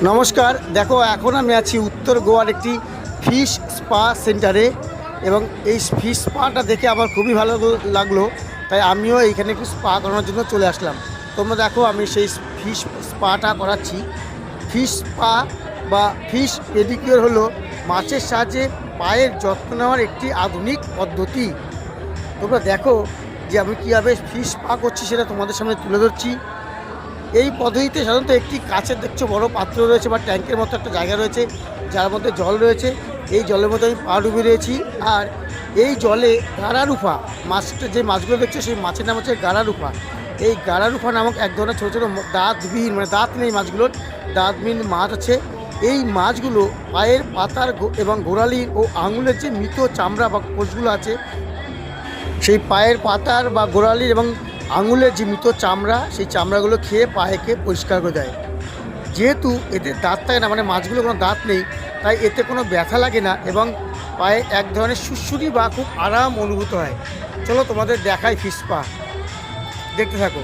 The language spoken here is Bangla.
নমস্কার, দেখো এখন আমি আছি উত্তর গোয়ার একটি ফিশ স্পা সেন্টারে এবং এই ফিশ স্পাটা দেখে আমার খুবই ভালো লাগলো। তাই আমিও এইখানে একটু স্পা করানোর জন্য চলে আসলাম। তোমরা দেখো আমি সেই ফিশ স্পাটা করাচ্ছি। ফিশ স্পা বা ফিশ পেডিকিওর হলো মাছের সাহায্যে পায়ের যত্ন নেওয়ার একটি আধুনিক পদ্ধতি। তোমরা দেখো যে আমি কীভাবে ফিশ স্পা করছি সেটা তোমাদের সামনে তুলে ধরছি। এই পদ্ধতিতে সাধারণত একটি কাচের দেখছো বড় পাত্র রয়েছে বা ট্যাঙ্কের মতো একটা জায়গা রয়েছে, যার মধ্যে জল রয়েছে। এই জলের মধ্যে আমি পা ডুবিয়ে রয়েছি। আর এই জলে গাড়ারুফা মাছটা, যে মাছগুলো দেখছো সেই মাছের নাম হচ্ছে গাড়ারুফা। এই গাড়ারুফা নামক এক ধরনের ছোটো ছোটো দাঁতবিহীন, মানে দাঁত নেই মাছগুলোর, দাঁতবিহীন মাছ আছে। এই মাছগুলো পায়ের পাতার এবং গোড়ালির ও আঙুলের যে মৃত চামড়া বা কোষগুলো আছে, সেই পায়ের পাতার বা গোড়ালির এবং আঙুলের যে মৃত চামড়া, সেই চামড়াগুলো খেয়ে পায়েকে পরিষ্কার করে দেয়। যেহেতু এতে দাঁত থাকে না, মানে মাছগুলো কোনো দাঁত নেই, তাই এতে কোনো ব্যথা লাগে না এবং পায়ে এক ধরনের সুড়সুড়ি বা খুব আরাম অনুভূত হয়। চলো তোমাদের দেখাই ফিশ স্পা, দেখতে থাকো।